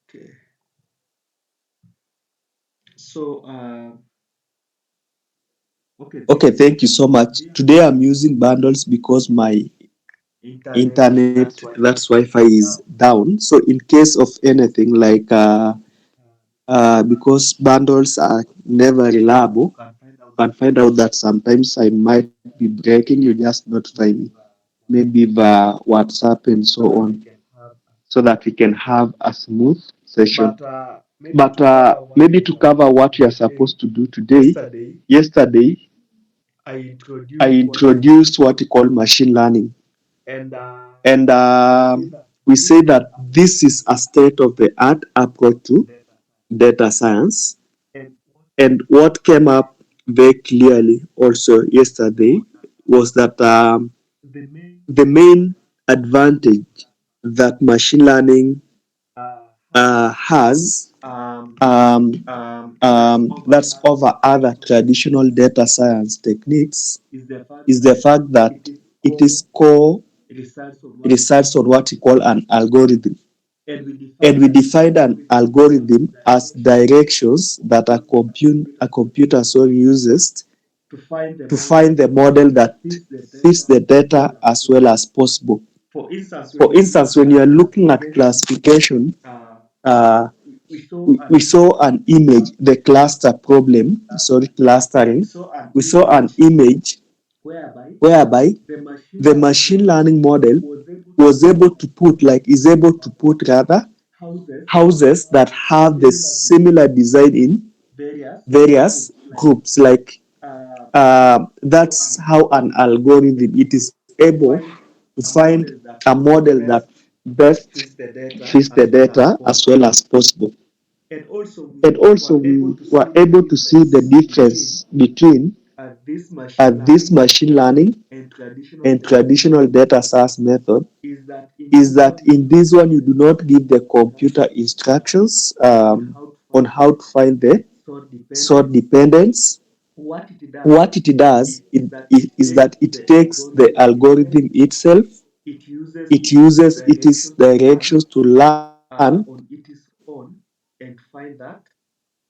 Okay. So, okay, thank Okay, you so thank you much. so much. Today I'm Today I'm using using bundles because my internet, internet, that's Wi-Fi that's is Wi-Fi is down. down. So in case of anything like because bundles are never reliable, You can find you out can that find out that sometimes I might be breaking, you just notify me, maybe via WhatsApp and so so that we on, can have so that we can have a smooth session. but maybe But to cover what maybe you're to cover supposed to what do you are today. supposed to do today, Yesterday, yesterday I I introduced what we call introduced what we call machine learning. and And we say that we this say is that a this is a state of the art approach to data science. data science. And what And what came up very clearly also yesterday was that was that the main the main advantage that that machine learning has has um, um, that's over that's other over other traditional data traditional science data techniques science techniques is the fact is the that fact that it is it core is core research on what we call research on what you call algorithm. an algorithm. And we And defined we an defined an algorithm as algorithm as directions directions that a a computer so uses to find the to model find the that model that fits the fits data the as well data as as well possible. as possible. For instance, when For you're instance, looking when you at are looking at classification, classification, uh, uh, we saw we an saw image, an image, the cluster problem, sorry, we clustering. saw an We saw an image image whereby whereby the machine the learning machine model learning model was able to was put able to put, like, is able to put rather houses that houses have that have the similar design similar design in various various groups. Like groups. Like so, that's an how an algorithm algorithm it is to able find to a find model that a model that best best fits the data fits the as well as data as well possible. as possible. And also, we And also were able we to were see the able to see the difference between difference between this machine this learning machine learning and traditional and data traditional science data science method is that in is this that one you in do not this one give you the do not give computer the computer instructions instructions on how to on find how the to find the sort sort dependence. dependence. What it does What it does is that it is takes that it the takes the algorithm itself, algorithm itself, it uses it its uses its directions to learn directions to learn on its own and find that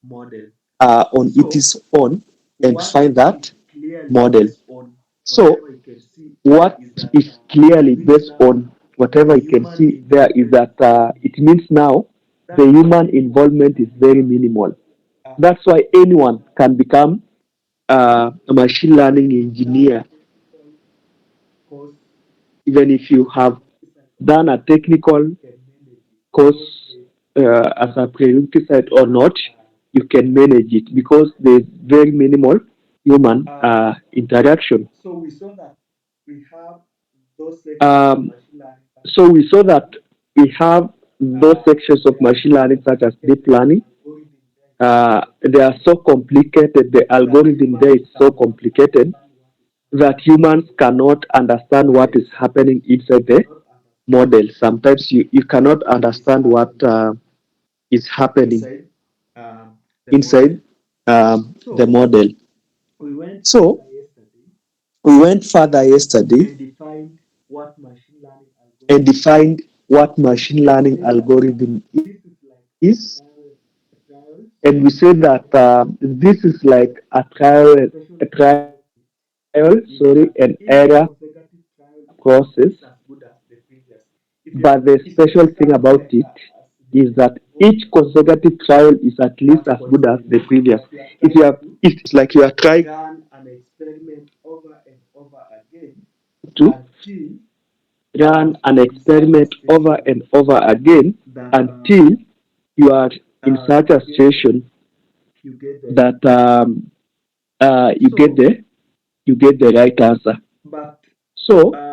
model. on its So, own and what find that is clearly model. based on So whatever you can see there what is that is it clearly means based now on whatever the you can human see there is involvement that is very it minimal. means now the That's why human anyone involvement is can very become minimal. a That's why machine anyone learning can become a machine learning if you've done engineer, a technical course, even if you as a have prerequisite or done a not, technical you can manage it because course there's as a prerequisite or minimal not, you can manage it because there's very minimal human uh, interaction. so we saw that we have those sections of Um, machine learning such so as we deep saw that learning. we have those sections of They are machine so learning such as deep complicated, the learning. algorithm there is so They are so complicated complicated, the that algorithm there humans is so cannot complicated understand what is that happening humans inside the cannot understand what model. is happening They inside the cannot understand model. Sometimes you cannot what is understand what happening is happening inside the model. inside the So model. we went So further yesterday we went further yesterday and defined what machine learning and algorithm is. defined what machine And we learning say that algorithm this is like is. a trial And we say that this is like and a special a thing trial, about it sorry, is an that error each consecutive trial is at process. least as good as the previous. But the If you special take thing about like it as is the that each volume consecutive trial is at least that as good as the consolidates, it's previous. like you are If you trying have, to it's like you are trying run an experiment over and over again to until run an in such a experiment over situation and over again that until you are in such you a get situation the that right answer. you get So, the right answer. but So,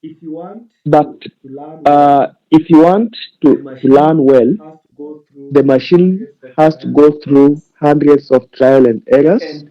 if you want but to learn well, if you want the to learn machine well, has to go through the machine hundreds of has to trials go and through errors. hundreds of trial and errors. And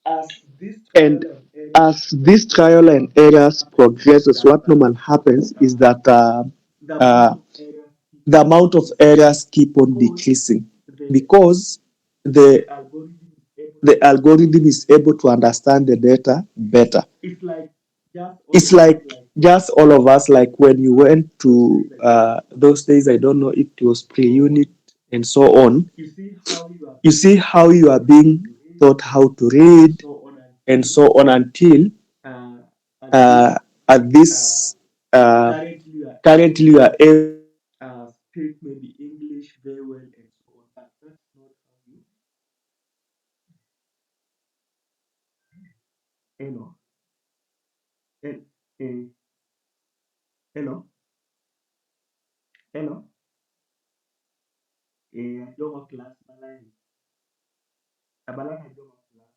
as this And trial and errors as this trial progresses, and what normally errors happens is progresses, that what normally happens is uh, that the amount uh, of errors keep the on amount of decreasing errors keep on because decreasing the because the the algorithm is able to the understand algorithm the is data able to better. understand the data better. It's like just all It's of us, like like just all of us, like when you went those to days I don't know those days. I don't know if it was so pre-unit and so on. you see how you are You being see how you are being to read taught how to and read so on and until so on until uh, at uh, this at uh, this currently you are able currently you are able. to speak maybe English very well and so on, but that's not how you know. And, eh, hello, hello, Jomo class balai, abalana Jomo class,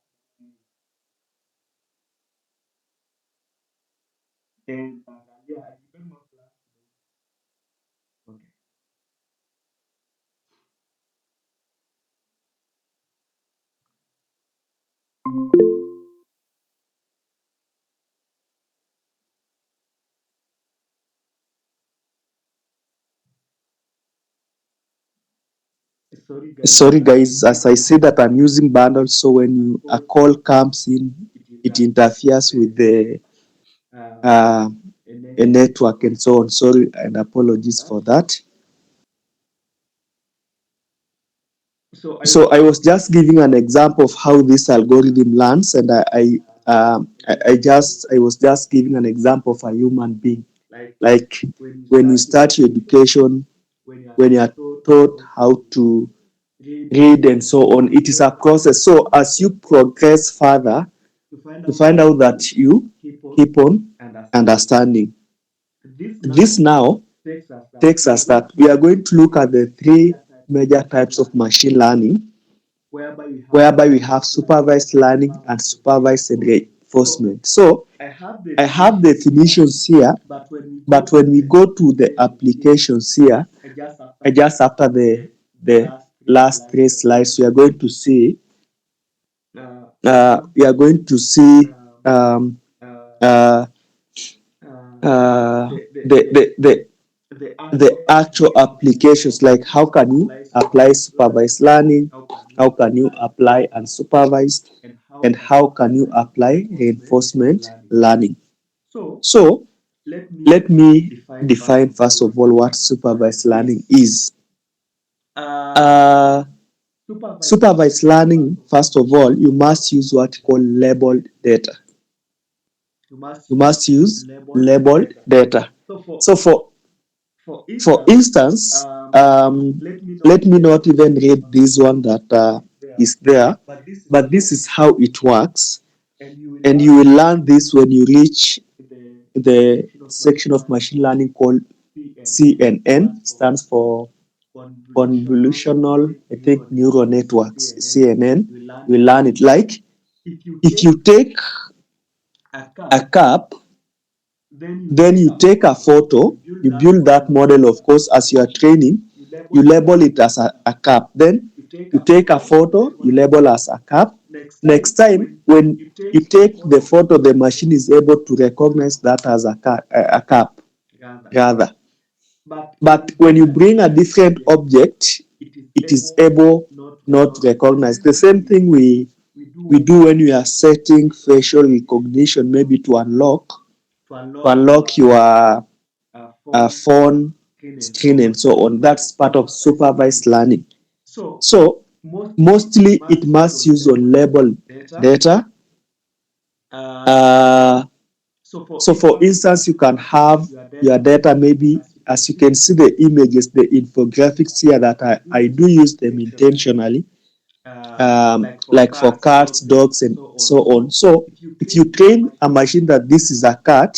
and yeah, I depend more class. Okay. Sorry guys, Sorry as I guys, said as I I'm said using that I'm using bundles, so when a a call call comes in, it it interferes with interferes with the uh, uh, a a network. network So and so on. Sorry and for apologies that. for that. So I So was I was just just giving giving an an example example of of how how this this algorithm algorithm learns, learns, and and I was giving I an was just example giving an example of a human being. like Like when you when you start your start your education, education, when you are when you are taught taught how how to to read and read so and on, so it is on, a it is a process. process. So So as you as you progress progress further, further, to find to out find that out that you you keep on keep on understanding. understanding. This This now now takes us that takes we are us going that to we look are at going the to look three at the three major types of major machine types of learning, machine learning, whereby we have whereby we have supervised learning supervised and learning and supervised supervised reinforcement. So reinforcement. So I have I have definitions here, definitions here, but when we go but to when we the go to the applications here, applications here, just after just after the the last three last slides, three we are going slides, to we are going see to see we are going we to are see going to see um, um, uh, uh, uh, uh, the, the the, the the the the the actual actual applications applications, of like how can you apply apply supervised learning, supervised learning, how can you how can you apply apply unsupervised, unsupervised, and how and can you how can you apply apply reinforcement reinforcement learning. learning. So So let me let me define first define of all first of what all what supervised learning supervised learning is. is. Uh, Uh, Supervised Supervised learning, first learning, of all, first of you all, must you use must what we use call what you call labeled labeled data. data. You must You use must use labeled labeled data. data. So So for for instance, instance, let me not let me even not even read this read one this one that that is there, is there, but this is but this how is it how works, it works, and you will and you learn will this learn when you this when you reach reach the the section of section machine of learning machine called learning called CNN, CNN, stands for stands for convolutional, convolutional, I think, neural neural networks, networks, CNN. CNN. You learn You it learn like it like if you if take you take a a cup, cup, then you then take you a take a photo, you photo, build you that build that model, of model, course, of as course, you are as you are training, training, you you label it label as it as a a cup. cup. Then You take you a take a photo, you photo, label you as a label cup. as a cup. Next Next time, time, when when you you take the take the photo, the photo, the machine is machine able is to able to recognize that recognize as a that cup, as a cup, rather. rather. But when But you when bring you a bring a different different object, object, it is it is able able not to not to recognize. The recognize. same The thing same thing we do we when do we are when we are setting setting facial facial recognition, recognition, maybe to to unlock unlock your phone phone screen and so screen and on. so That's on. part of That's part of supervised supervised learning. learning. So So mostly it mostly it must use must on use on labeled labeled data. data. Uh, Uh, so for so for instance, you can instance, you can have have your your data, data, maybe maybe as you can as you see can the see the images here. images, the infographics here that I do I use do them use them intentionally, intentionally, like for like for cats, cats, dogs, and dogs, and so on. so on. So So if you if you train a train a machine that machine this that is a this is a cat, cat,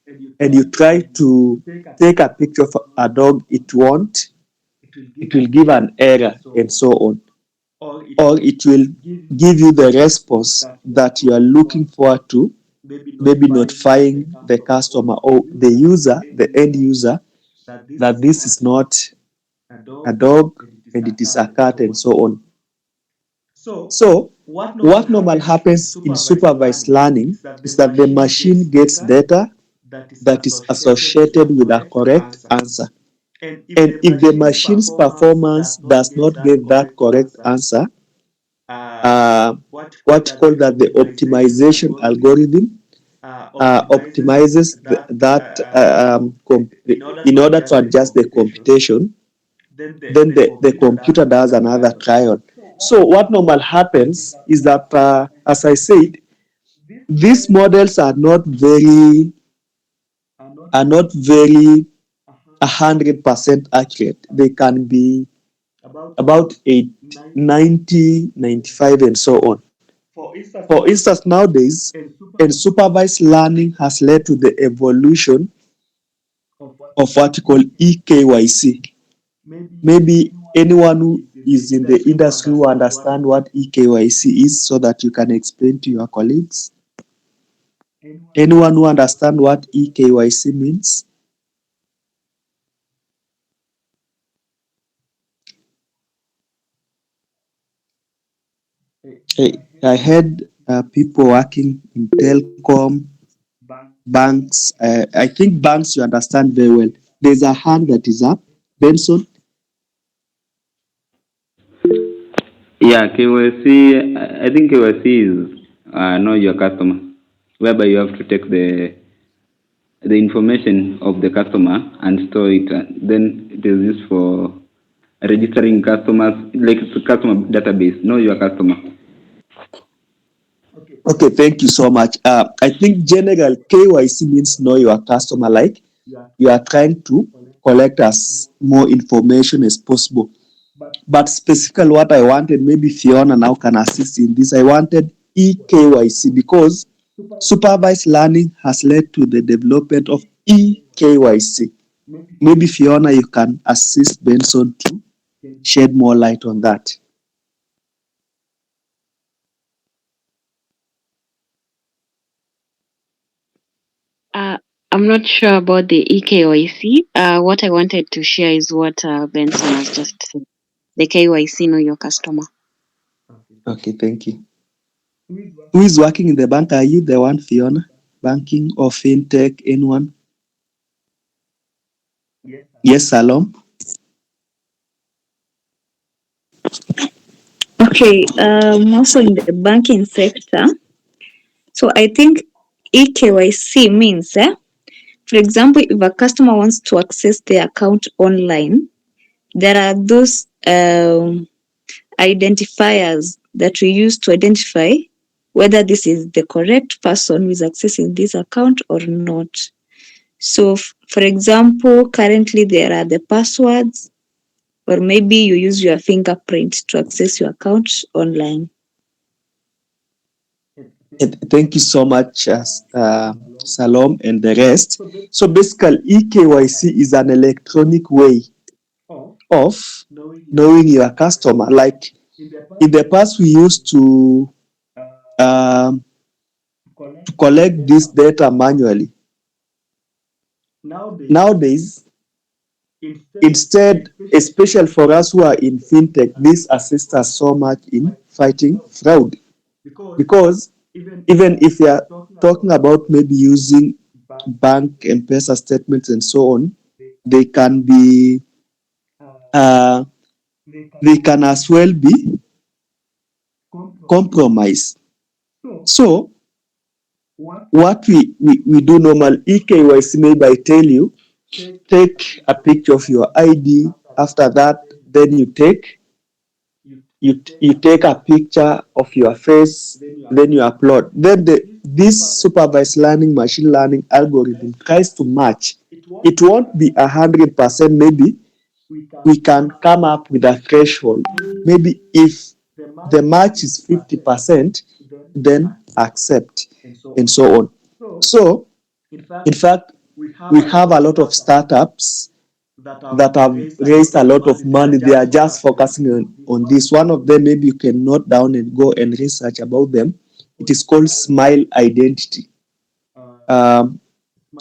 and you and you try try to to take a take a picture of picture of a a dog it dog it wants, wants, it will give it will an give error an and error so and on. so on. Or it Or will it will give give you you the the response response that you are that you are looking looking forward to, forward to, maybe maybe notifying the notifying the customer customer or or the user, end the end user, user, that this that is this is not not a a dog dog and it is and a it is cat a and cat so and on. so on. So So, what normally what normal happens in happens in supervised supervised learning learning is that the is that the machine gets machine gets data data that is that is associated with a associated with a correct correct answer. answer. And if And the if the machine's machine's performance performance does not does get not that get that correct correct answer, answer, uh, uh, what you call what you that call the that the optimization optimization algorithm algorithm optimizes optimizes that in in order to order to adjust the adjust the computation, computation, then the computer does another try on. So what normal happens is that, as I said, these models are not very 100% accurate. They can be about 8, 90, 95, and so on. For instance, nowadays, and supervised learning has led to the evolution of what we call eKYC. Maybe anyone who is in the industry who understand what eKYC is, so that you can explain to your colleagues. Anyone who understand what eKYC means? I heard people working in telecom, banks. I think banks you understand very well. There's a hand that is up. Benson. Yeah, KYC, I think KYC is know your customer, whereby you have to take the information of the customer and store it. Then it is used for registering customers, like the customer database. Know your customer. Okay, thank you so much. I think general KYC means know your customer, like you are trying to collect as more information as possible. But specifically what I wanted, maybe Fiona now can assist in this, I wanted eKYC because supervised learning has led to the development of eKYC. Maybe Fiona, you can assist Benson to shed more light on that. Uh, I'm not sure about the eKYC. What I wanted to share is what Benson has just said. The KYC, know your customer. Okay, thank you. Who is working in the bank? Are you the one, Fiona? Banking or fintech? Anyone? Yes, Salom. Okay, also in the banking sector. So I think eKYC means, for example, if a customer wants to access their account online, there are those identifiers that we use to identify whether this is the correct person who is accessing this account or not. So, for example, currently there are the passwords, or maybe you use your fingerprint to access your account online. Thank you so much, Salom and the rest. So basically, eKYC is an electronic way of knowing your customer. Like in the past, we used to collect this data manually. Nowadays, instead, especially for us who are in fintech, this assists us so much in fighting fraud. Because even if you are talking about maybe using bank M-Pesa statements and so on, they can be they can as well be compromised. So what we do normal eKYC, maybe I tell you, take a picture of your ID. After that, then you take a picture of your face, then you upload. Then this supervised learning, machine learning algorithm tries to match. It won't be 100%. Maybe we can come up with a threshold. Maybe if the match is 50%, then accept, and so on. So, in fact, we have a lot of startups that have raised a lot of money. They are just focusing on this. One of them, maybe you can note down and go and research about them. It is called Smile Identity.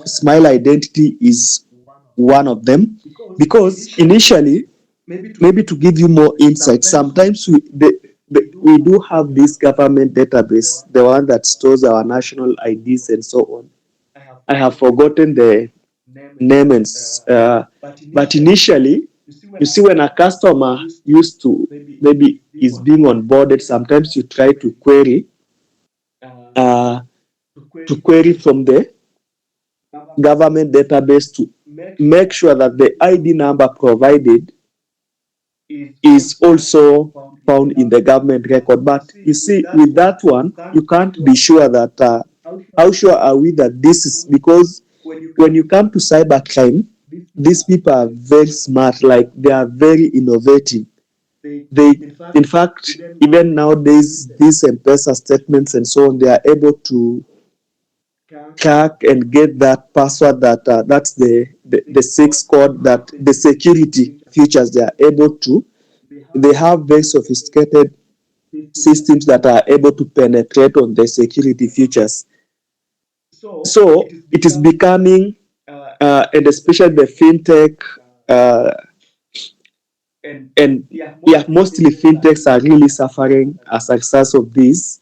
Smile Identity is one of them because initially, maybe to give you more insight, sometimes we do have this government database, the one that stores our national IDs and so on. I have forgotten the name, and but initially, you see, when a customer used to maybe is being onboarded, sometimes you try to query from the government database to make sure that the ID number provided is also found in the government record. But you see, with that one, you can't be sure that how sure are we that this is, because when you come to cybercrime, these people are very smart, like they are very innovative. They, in fact, even nowadays, these M-Pesa statements and so on, they are able to crack and get that password that that's the six code, that the security features they are able to. They have very sophisticated systems that are able to penetrate on the security features. So it is becoming, and especially the fintech, uh, and yeah, mostly fintechs are really suffering as a result of this.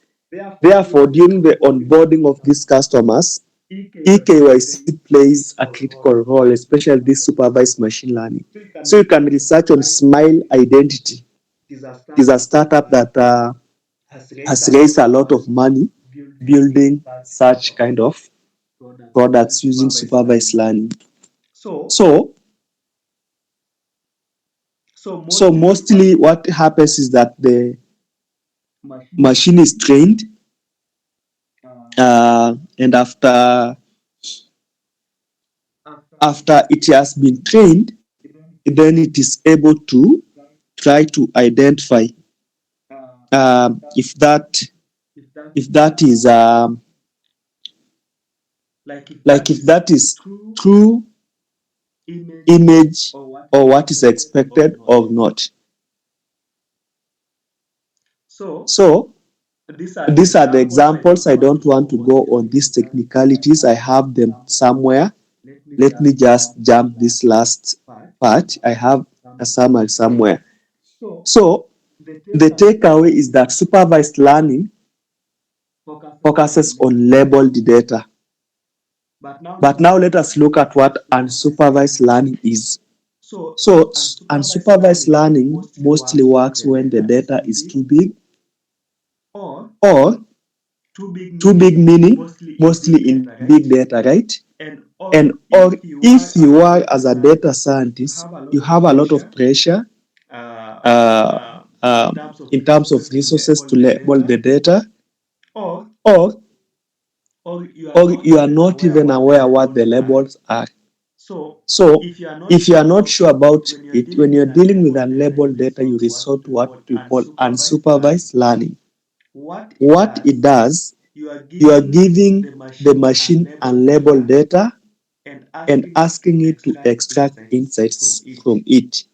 Therefore, during the onboarding of these customers, eKYC plays a critical role, especially this supervised machine learning. So you can research on Smile Identity. It is a startup that has raised a lot of money building such kind of products using supervised learning. So, so mostly what happens is that the machine is trained, and after it has been trained, then it is able to try to identify if that is like if that is true image or what is expected or not. So these are the examples. I don't want to go on these technicalities. I have them somewhere. Let me just jump this last part. I have a summary somewhere. So the takeaway is that supervised learning focuses on labeled data. But now let us look at what unsupervised learning is. So unsupervised learning mostly works when the data is too big, or too big meaning mostly in big data, right? And or if you are as a data scientist, you have a lot of pressure in terms of resources to label the data, or you are not even aware what the labels are. So if you are not sure about it, when you're dealing with unlabeled data, you resort to what we call unsupervised learning. What it does, you are giving the machine unlabeled data and asking it to extract insights from it.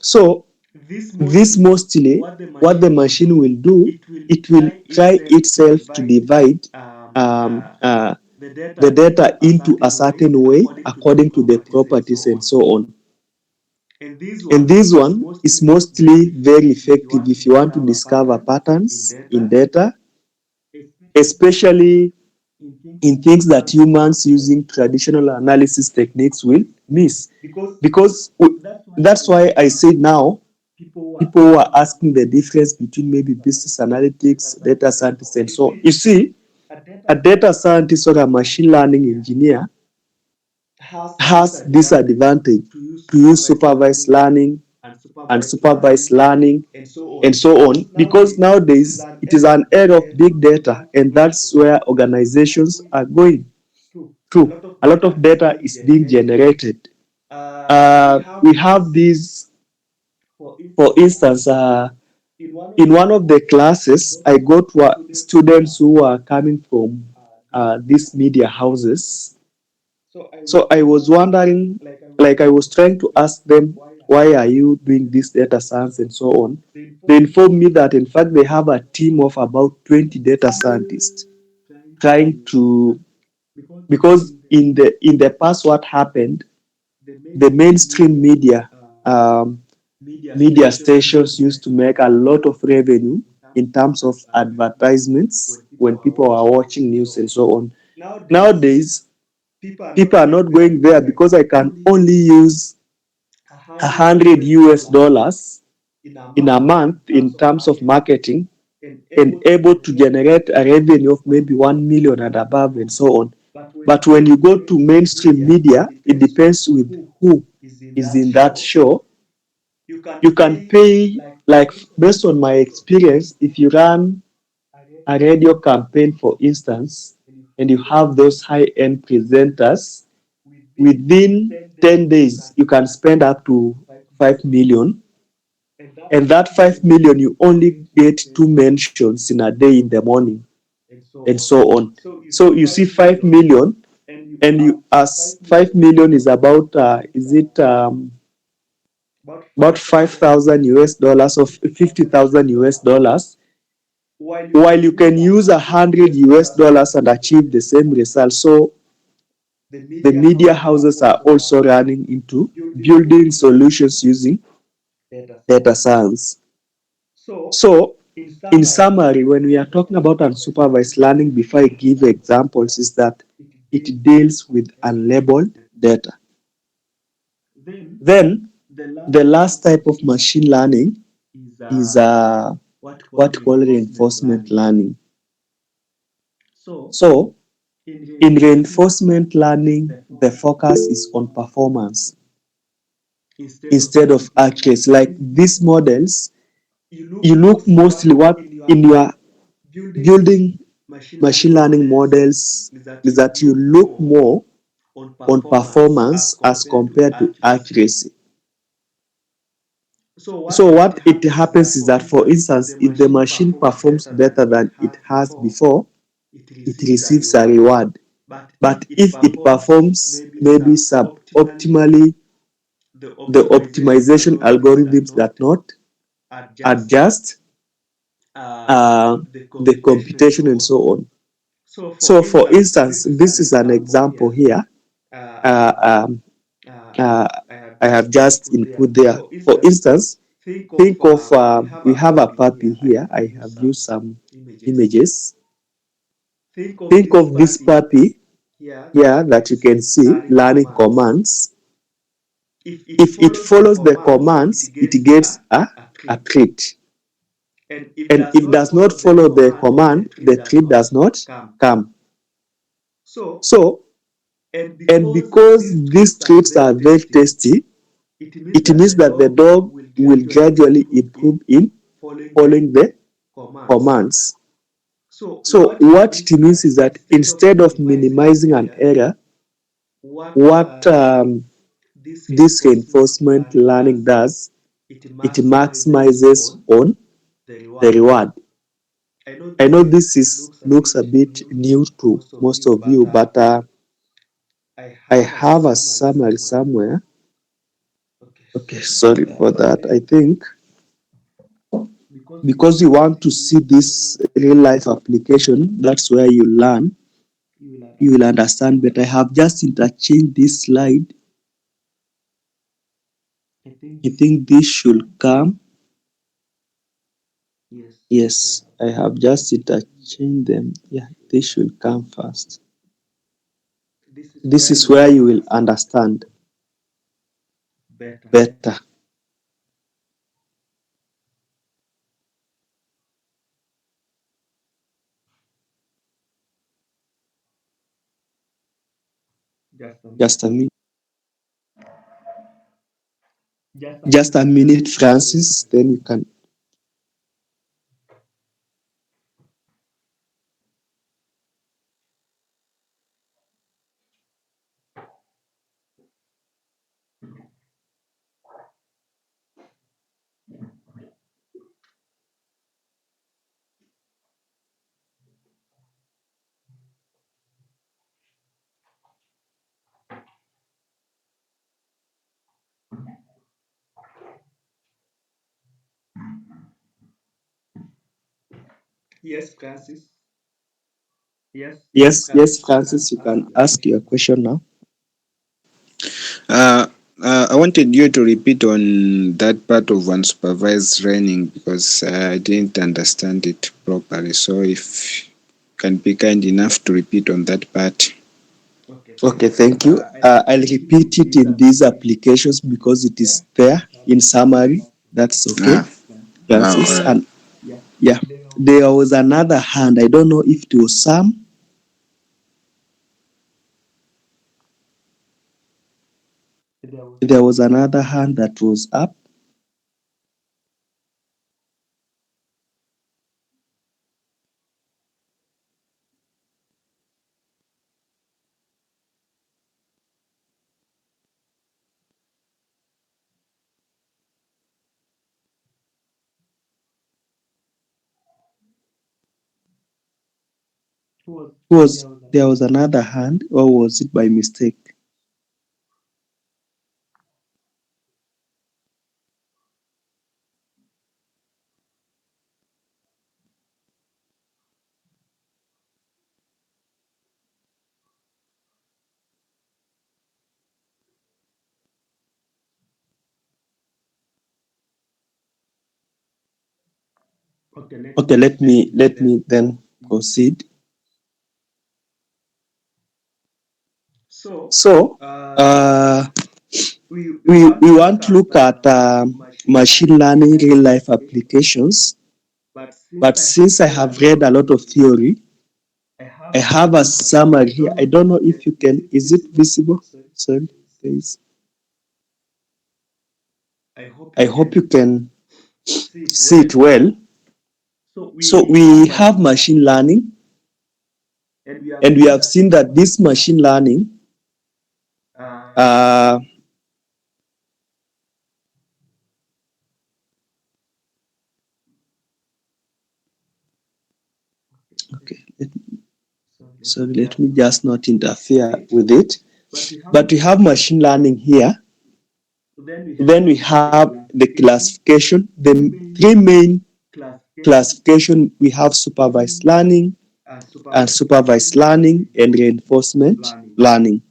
So this mostly, what the machine will do, it will try itself to divide the data into a certain way according to the properties and so on. And this one is mostly very effective if you want to discover patterns in data, especially in things that humans using traditional analysis techniques will miss. Because that's why I say now, people who are asking the difference between maybe business analytics, data scientists, and so on. You see, a data scientist or a machine learning engineer has this advantage to use supervised learning and supervised learning and so on, because nowadays it is an era of big data, and that's where organizations are going. True, a lot of data is being generated. We have these, for instance, in one of the classes, I got students who are coming from these media houses. So I was wondering, like I was trying to ask them, why are you doing this data science and so on? They informed me that in fact they have a team of about 20 data scientists trying to, because in the past what happened, the mainstream media stations used to make a lot of revenue in terms of advertisements when people are watching news and so on. Nowadays, people are not going there because I can only use $100 in a month in terms of marketing, and able to generate a revenue of maybe 1 million and above and so on. But when you go to mainstream media, it depends with who is in that show. You can pay, like based on my experience, if you run a radio campaign, for instance, and you have those high-end presenters, within 10 days, you can spend up to 5 million. And that 5 million, you only get 2 mentions in a day in the morning and so on. So you see 5 million, and you as 5 million is about, is it about 5,000 US dollars or 50,000 US dollars, while you can use 100 US dollars and achieve the same result. So the media houses are also running into building solutions using data science. So, in summary, when we are talking about unsupervised learning, before I give examples, is that it deals with unlabeled data. Then, the last type of machine learning is what we call reinforcement learning. So, in reinforcement learning, the focus is on performance instead of accuracy. Like these models, you look mostly what in your building machine learning models is that you look more on performance as compared to accuracy. So what it happens is that, for instance, if the machine performs better than it has before, it receives a reward. But if it performs maybe suboptimally, the optimization algorithms that not adjust the computation and so on. So, for instance, this is an example here. Uh, um, uh, I have just input there. For instance, think of we have a puppy here. I have used some images. Think of this puppy here that you can see learning commands. If it follows the commands, it gets a treat. And if it does not follow the command, the treat does not come. So, and because these treats are very tasty, it means that the dog will gradually improve in following the commands. So what it means is that instead of minimizing an error, what this reinforcement learning does, it maximizes on the reward. I know this is looks a bit new to most of you, but I have a summary somewhere. Okay, sorry for that. I think because you want to see this real life application, that's where you learn, you will understand. But I have just interchanged this slide. I think this should come. Yes, I have just interchanged them. Yeah, this should come first. This is where you will understand better. Just a minute. Just a minute, Francis. Then you can. Yes, Francis, you can ask your question now. Uh, I wanted you to repeat on that part of unsupervised learning because I didn't understand it properly. So if you can be kind enough to repeat on that part. Okay, thank you. I'll repeat it in these applications because it is there in summary. That's okay, Francis. All right. And yeah, there was another hand. I don't know if it was Sam. There was another hand that was up. Was there was another hand, or was it by mistake? Okay, let me then proceed. So we want to look at machine learning real life applications, but since I have read a lot of theory, I have a summary here. I don't know if you can, is it visible? Sorry, guys. I hope you can see it well. So we have machine learning, and we have seen that this machine learning okay, let me just not interfere with it. But we have machine learning here. Then we have the classification. The three main classification, we have supervised learning, unsupervised learning, and reinforcement learning.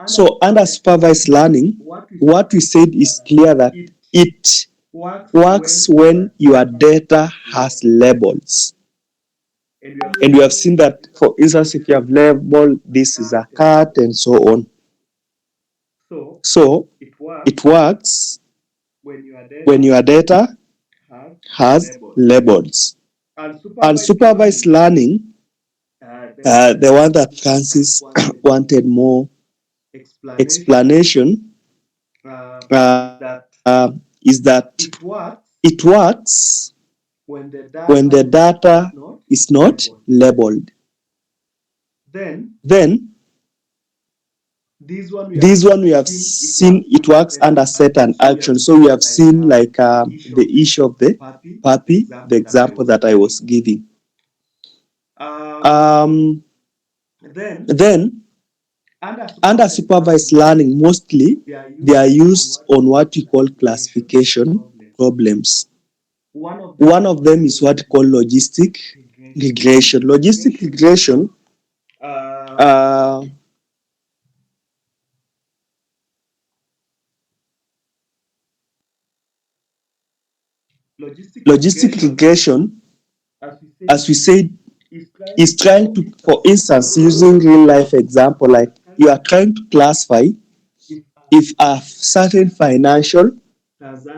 So under supervised learning, what we said is clear that it works when your data has labels. And we have seen that, for instance, if you have label, this is a cat and so on. So it works when your data has labels. Unsupervised learning, the one that Francis wanted more explanation, is that it works when the data is not labeled. Then this one we have seen it works under certain action. So we have seen like the issue of the puppy, the example that I was giving. Then under supervised learning, mostly they are used on what we call classification problems. One of them is what we call logistic regression. Logistic regression logistic regression, as we said, is trying to, for instance, using real life example, like you are trying to classify if a certain financial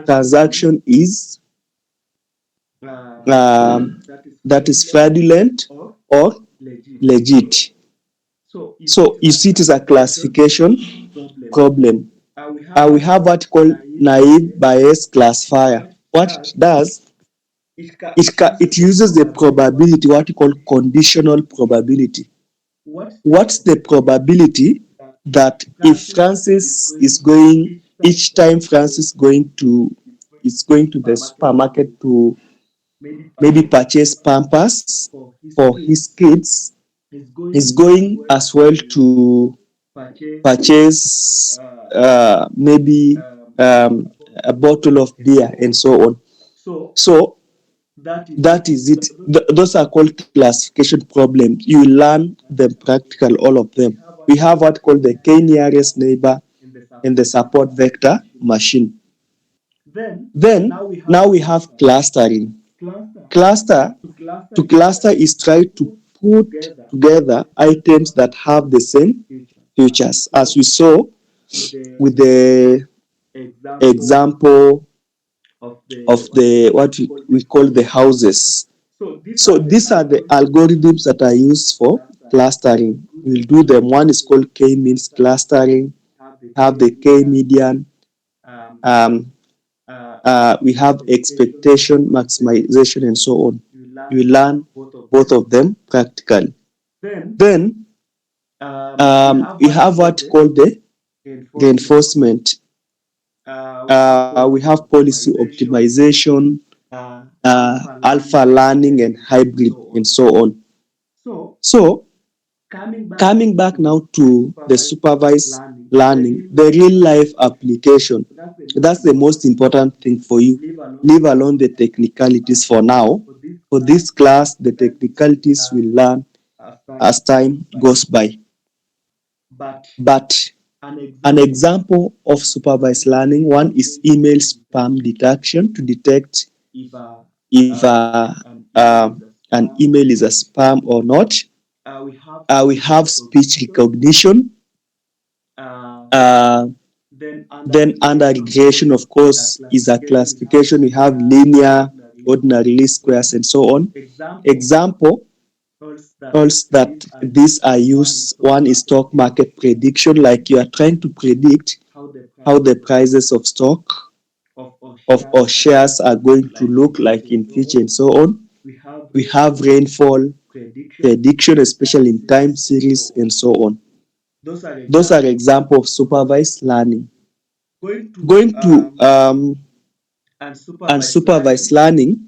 transaction is that is fraudulent or legit. So you see it is a classification problem. We have what called naive Bayes classifier. What it does, it uses the probability, what you call conditional probability. What's the probability that if Francis is going, each time Francis is going to the supermarket to maybe purchase Pampers for his kids, is going as well to purchase maybe a bottle of beer and so on. So that is it. Those are called classification problems. You learn them practical, all of them. We have what called the k-nearest neighbor and the support vector machine. Then now we have clustering. To cluster is try to put together items that have the same features, as we saw with the example of the what we call the houses. So these are the algorithms that are used for clustering. We'll do them. One is called k-means clustering. Have the k-median. We have expectation maximization and so on. You learn both of them practically. Then we have what called the reinforcement. We have policy optimization, alpha learning, and hybrid, and so on. So coming back now to the supervised learning, the real life application, that's the most important thing for you. Leave alone the technicalities for now. For this class, the technicalities will learn as time goes by. But an example of supervised learning, one is email spam detection to detect if an email is a spam or not. We have speech recognition. Then under regression, of course, is a classification. We have linear, ordinary, least squares, and so on. Example that these are used. One is stock market prediction, like you are trying to predict how the prices of stock or shares are going to look like in future and so on. We have rainfall prediction, especially in time series and so on. Those are examples of supervised learning. Going to unsupervised learning,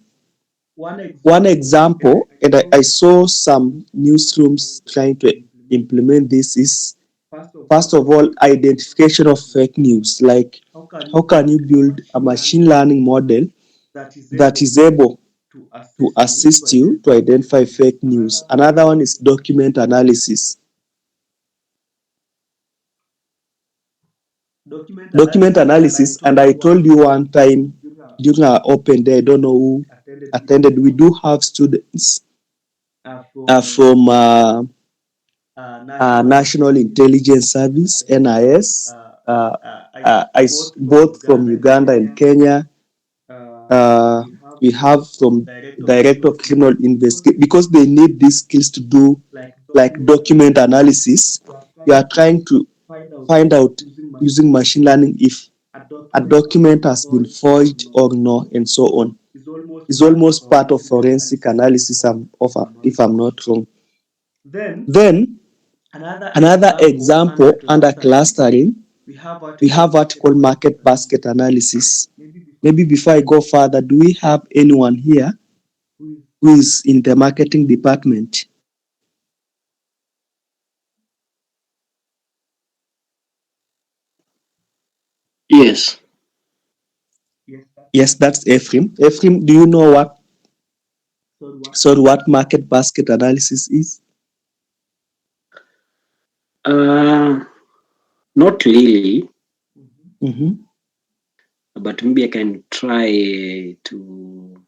one example, and I saw some newsrooms trying to implement this, is first of all, identification of fake news. Like, how can you build a machine learning model that is able to assist you to identify fake news? Another one is document analysis. Document analysis, and I told you one time during our open day, I don't know who attended, we do have students from National Intelligence Service, NIS, both from Uganda and Kenya. We have from Director of Criminal Investigation, because they need these skills to do like document analysis. We are trying to find out using machine learning if a document has been forged or no, and so on. It's almost part of forensic analysis, if I'm not wrong. Then another example under clustering, we have what we call market basket analysis. Maybe before I go further, do we have anyone here who is in the marketing department? Yes. Yes, that's Ephraim. Ephraim, do you know what market basket analysis is? Not really, Mm-hmm. but maybe I can try to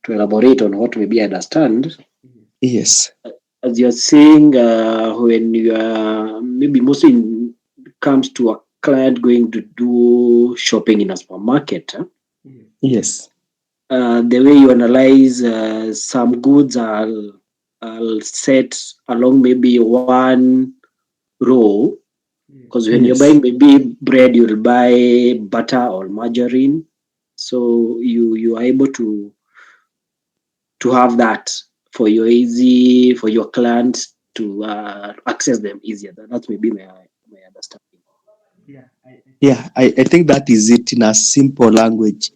elaborate on what maybe I understand. Yes. As you're saying, when you are maybe mostly comes to a client going to do shopping in a supermarket, Yes. the way you analyze some goods are set along maybe one row, because when you're Yes. buying maybe bread, you'll buy butter or margarine, so you are able to have that for your clients to access them easier. That's maybe my understanding. Yeah, I think that is it in a simple language.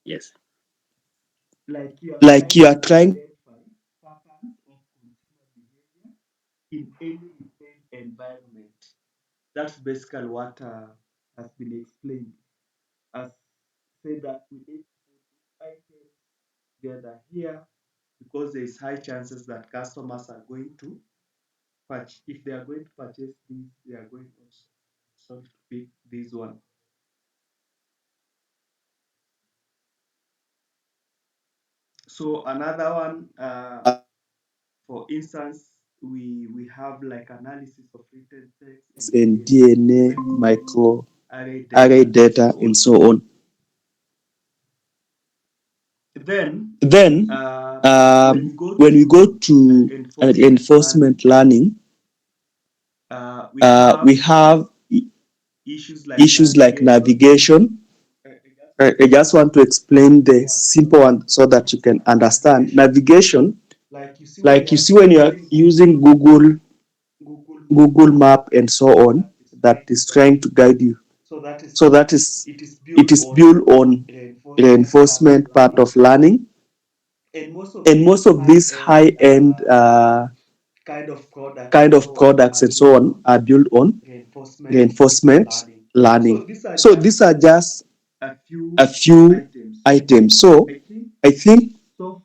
Yes. Like you are trying in any retail environment. That's basically what has been explained. As said that we need to put items together here because there is high chances that customers are going to purchase. If they are going to purchase this, they are going also to pick this one. So another one, for instance, we have like analysis of written text and DNA, micro array array data, data, and so on. Then when we go to enforcement learning, we have issues like navigation. I just want to explain the simple one so that you can understand. Navigation, like you see when you are using Google Map and so on, that is trying to guide you. So that is, it is built on reinforcement part of learning. and most of these high-end kind of products and so on are built on reinforcement learning. So these are just a few items. So I think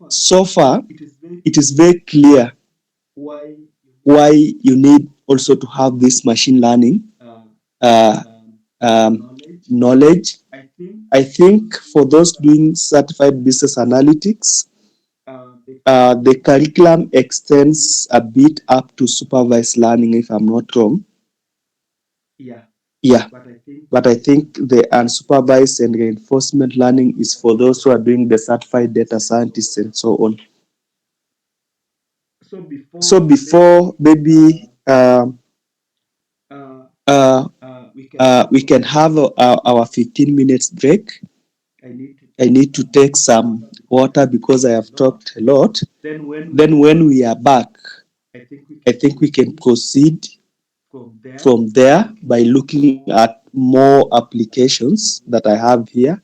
so far it is very clear why you need also to have this machine learning uh, knowledge. I think for those doing certified business analytics, the curriculum extends a bit up to supervised learning, if I'm not wrong. Yeah, but I think the unsupervised and reinforcement learning is for those who are doing the certified data scientists and so on. So before maybe we can have our 15 minutes break. I need to take some water because I have talked a lot. Then when we are back, I think we can proceed from there by looking at more applications that I have here.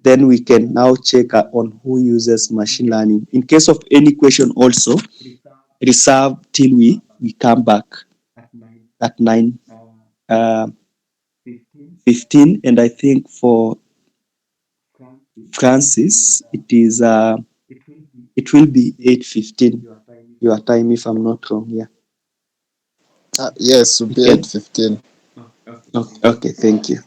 Then we can now check on who uses machine learning. In case of any question also, reserve till we come back at 9:15. And I think for Francis, it will be 8:15 your time, if I'm not wrong. Yeah. Yes, will be Okay. 8:15. Okay, thank you.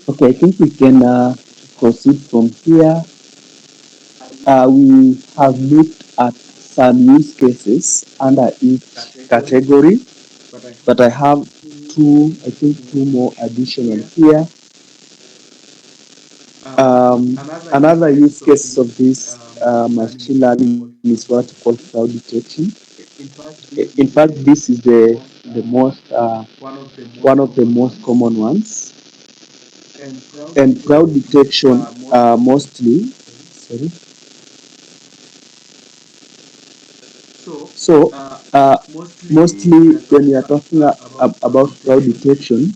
Okay, I think we can proceed from here. We have looked at some use cases under each category, but I have two more additional here. Another use case of this machine learning is what we call fraud detection. In fact, this is the most one of the most common ones. And fraud detection mostly, sorry. So mostly when we are talking about fraud detection,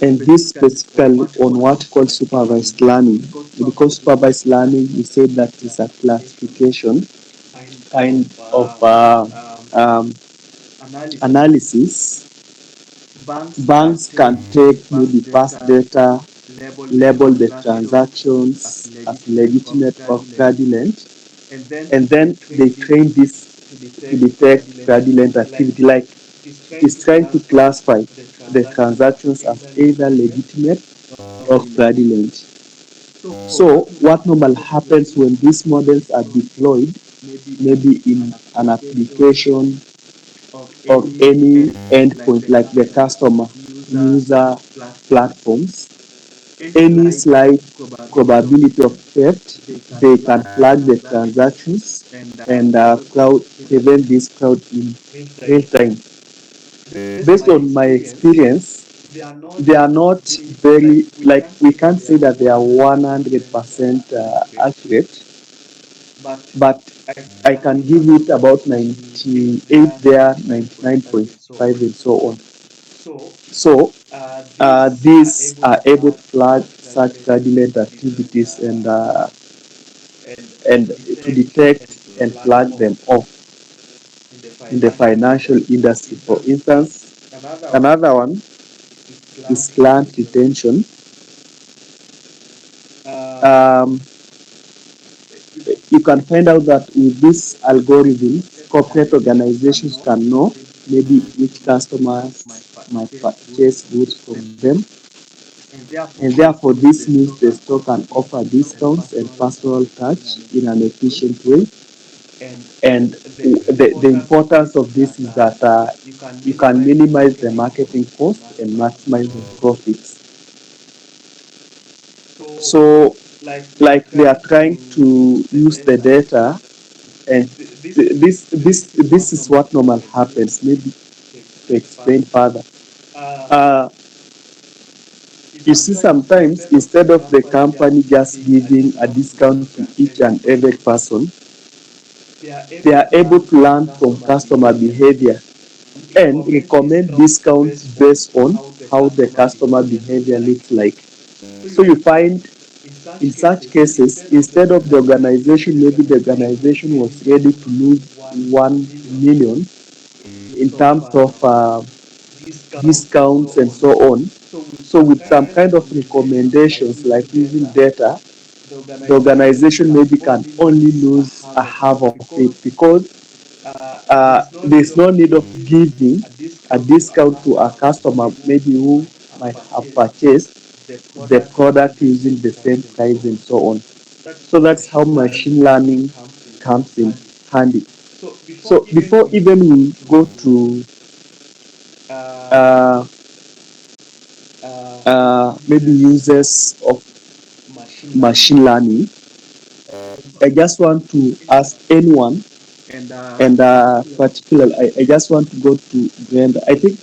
and this specifically on what called supervised learning, because supervised learning, we said that is a classification kind of analysis. Banks can take maybe past data, label the transactions as legitimate or fraudulent, and then they train this to detect fraudulent activity. Like it is trying to classify the transactions as either legitimate or fraudulent. So what normally happens when these models are deployed, maybe in an application or any endpoint like the customer user platforms, any slight probability of theft, they can flag the transactions and prevent this fraud in real time. Based on my experience, they are not very, like, we can't say that they are 100% accurate, but I can give it about 98 there, 99.5 and so on. So these are able to flag such fraudulent activities and to detect and flag them off in the financial industry. For instance, another one is client retention. Um, you can find out that with this algorithm, corporate organizations can know maybe which customers might purchase goods from them, and therefore this means the store can offer discounts and personal touch in an efficient way. And the importance of this is that you can minimize the marketing cost and maximize the profits. So like they are trying to use the data, and this is what normal happens. Maybe to explain further. Uh, you see, sometimes instead of the company just giving a discount to each and every person, they are able to learn from customer behavior and recommend discounts based on how the customer behavior looks like. So you find in such cases, instead of the organization, maybe the organization was ready to lose 1 million in terms of discounts and so on. So with some kind of recommendations like using data, the organization maybe can only lose a half of it because there's no need of giving a discount to a customer maybe who might have purchased the product using the same price and so on. So that's how machine learning comes in handy. So before even we go to uh, maybe uses of machine learning, I just want to ask anyone, and particularly, I just want to go to Brenda. I think,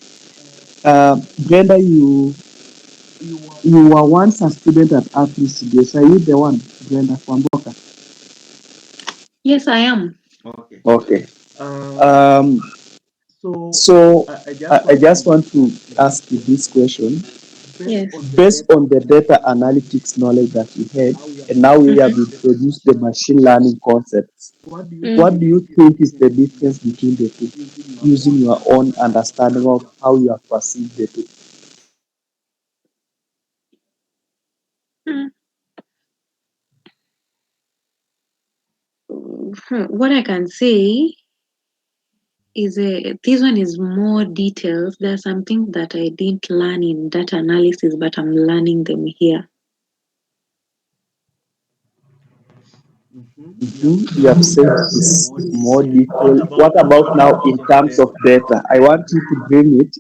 Brenda, you were once a student at Apple Studios. Are you the one, Brenda Kwamboka? Yes, I am. Okay. Uh, Um, so so I just I want just to want to ask you this question. based Yes. on the Based data on the data analytics knowledge that you had, and now we have introduced the machine learning concepts, what do you think is the difference between the two, using your own understanding of how you have perceived the two? Mm. What I can say is this one is more details. There are some things that I didn't learn in data analysis, but I'm learning them here. You have said it's more detailed. What about now in terms of data? I want you to bring it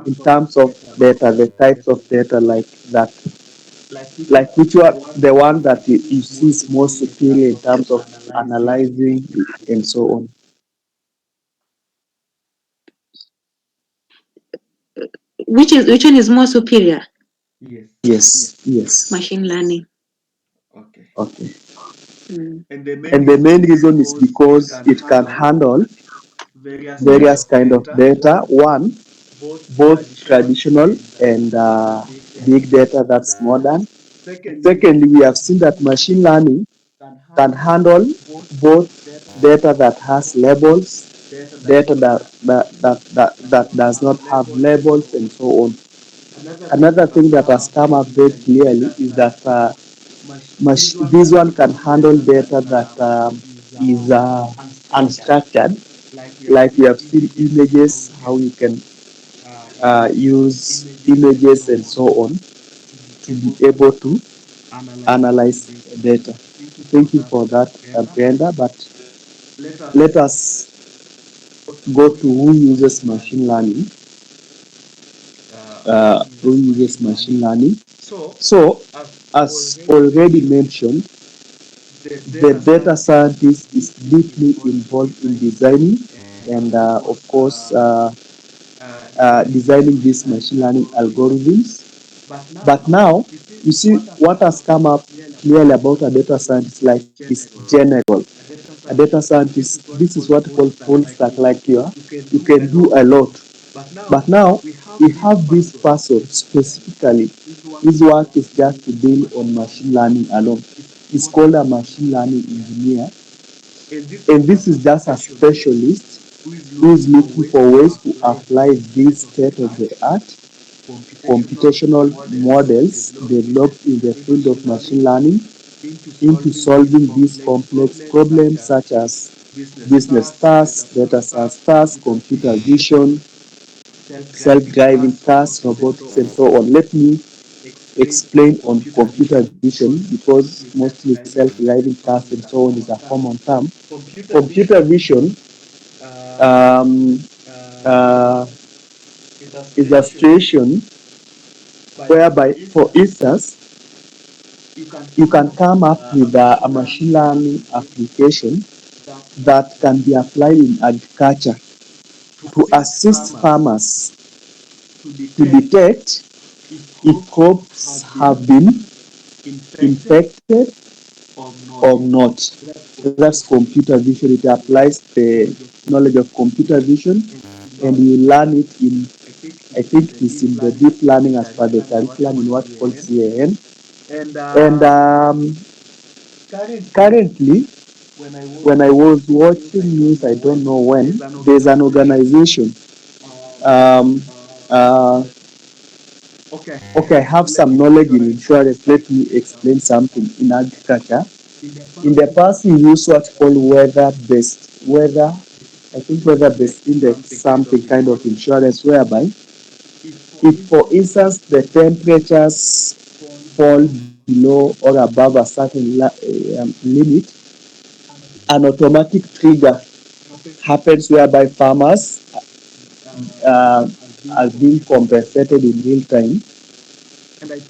in terms of data, the types of data like that. Like which one, the one that you see is more superior in terms of analyzing and so on. Which one is more superior? Yes. Machine learning. Okay. Mm. And the main reason is because it can handle various kind of data. One, both traditional and big data that's modern. Secondly, we have seen that machine learning can handle both data that has labels, data that does not have labels, and so on. Another thing that has come up very clearly is that this one can handle data that is unstructured, like we have seen images, how you can use images and so on to be able to analyze data. Thank you for that, Brenda. But let us go to who uses machine learning. Who uses machine learning? So, as already mentioned, the data scientist is deeply involved in designing and, of course, designing these machine learning algorithms. But now, you see, what has come up clearly about a data scientist like is general. A data scientist, this is what we call full stack, like you can do a lot. But now we have this person specifically, his work is just to deal on machine learning alone. He's called a machine learning engineer, and this is just a specialist who is looking for ways to apply these state of the art computational models developed in the field of machine learning into solving these complex problems such as business tasks, data science tasks, computer vision, self-driving cars, robotics, and so on. Let me explain on computer vision because mostly self-driving cars and so on is a common term. Computer vision um, uh, is a situation whereby, for instance, you can come up with a machine learning application that can be applied in agriculture to assist farmers to detect if crops have been infected or not. That's computer vision. It applies the knowledge of computer vision and you learn it in, I think it is in the deep learning as per the curriculum in what called CAN. And currently, when I was watching news, I don't know when, there's an organization. Um, uh, okay, I have some knowledge in insurance. Let me explain something in agriculture. In the past, we use what's called weather, I think weather-based index, something kind of insurance, whereby if, for instance, the temperatures fall below or above a certain limit, an automatic trigger happens whereby farmers are being compensated in real time.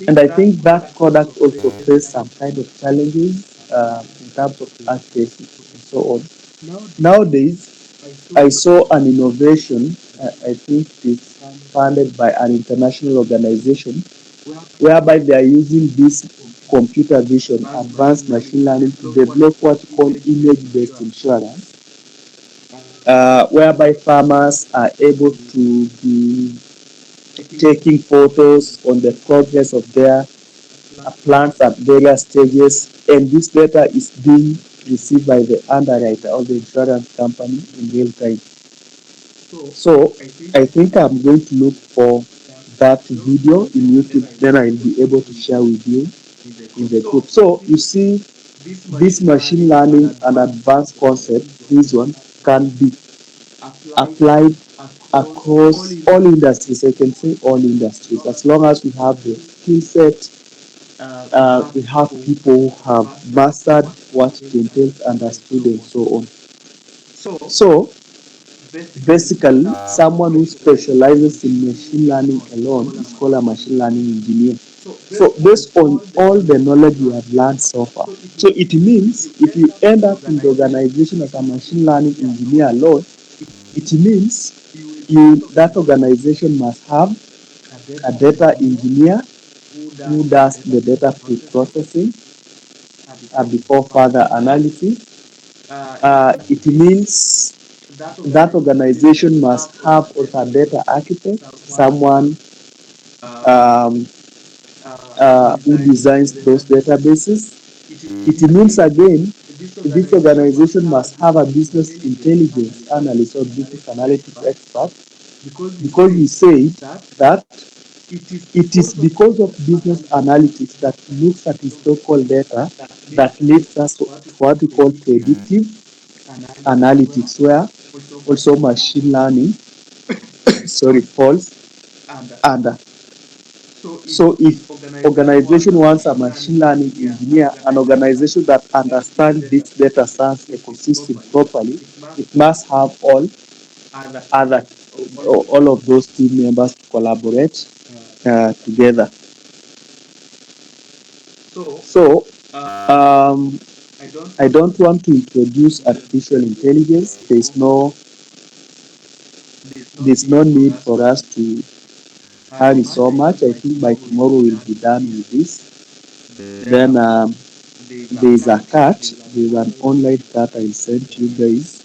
And I think that product also faced some kind of challenges in terms of accuracy and so on. Nowadays, I saw an innovation, I think it's funded by an international organization, whereby they are using this computer vision, advanced machine learning to develop what we call image-based insurance, whereby farmers are able to be taking photos on the progress of their plants at various stages, and this data is being received by the underwriter or the insurance company in real time. So I think I'm going to look for that video in YouTube, then I'll be able to share with you in the group. So you see, this machine learning and advanced concept, this one can be applied across all industries. I can say all industries, as long as we have the skill set, we have people who have mastered what it entails, understood, and so on. So basically, someone who specializes in machine learning alone is called a machine learning engineer. So based on all the knowledge you have learned so far, so it means if you end up in the organization as a machine learning engineer alone, it means that organization must have a data engineer who does the data pre-processing before further analysis. It means that organization must have also a data architect, someone um, who designs those databases. It means again, this organization must have a business intelligence analyst or business analytics expert, because we say that it is because of business analytics that looks at historical data that leads us to what we call predictive analytics, where also machine learning falls under. So if organization wants a machine learning engineer, an organization that understands this data science ecosystem properly, it must have other all of those team members to collaborate together. So I don't want to introduce artificial intelligence. There's no need for us to hurry so much. I think by tomorrow we'll be done with this. Then there's a cut. There's an online cut I'll send to you guys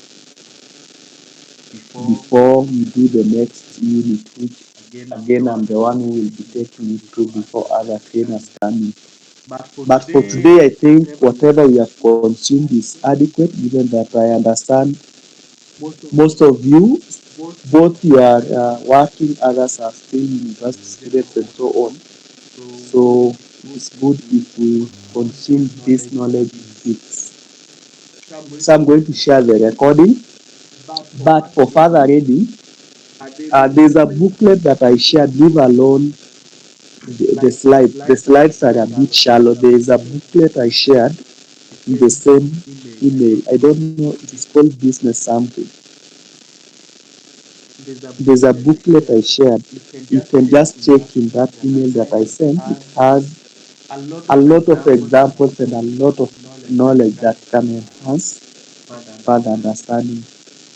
before we do the next unit, which again I'm the one who will be taking you through before other trainers come in. But for today, I think whatever we have consumed is adequate, given that I understand most of you, both you are working, others are still university students and so on. So it's good if we consume this knowledge in bits. So I'm going to share the recording, but for further reading, there's a booklet that I shared, leave alone the slides. The slides are a bit shallow. There is a booklet I shared in the same email. I don't know, it is called Business Something. There's a booklet I shared. You can just check in that email that I sent. It has a a lot lot of of examples examples and and a a lot lot of of knowledge knowledge that that can can enhance enhance further further understanding. understanding.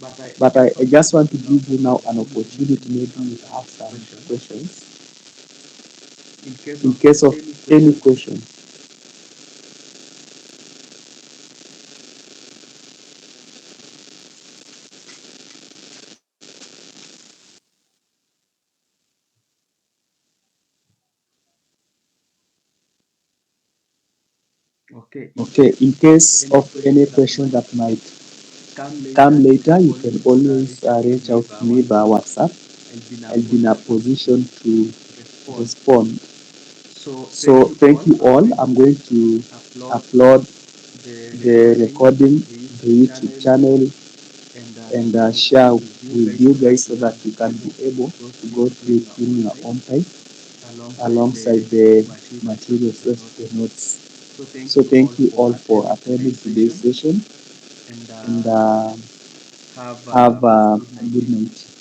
But But I I just just want want to to give give you you now now an an opportunity. opportunity. Maybe Maybe you you have have some some questions. questions. In case In of case of any any question, question, okay, in case any of any question that question might that might come come later, you later, can you can always always reach out to reach me out via to me via WhatsApp. WhatsApp. I'll be in a I'll be in a position position to to respond. respond. So So thank you thank all. you I'm all. going I'm going to to upload upload the the recording recording, to the the YouTube YouTube channel channel, and and share share with you with guys you so that guys so you that can you be can able be to able go to through go it through in it your in own your time own time alongside alongside the the materials and materials the and notes. the notes. So thank So you all thank you for all for attending attending today's today's session session and and have have a a good night. good night.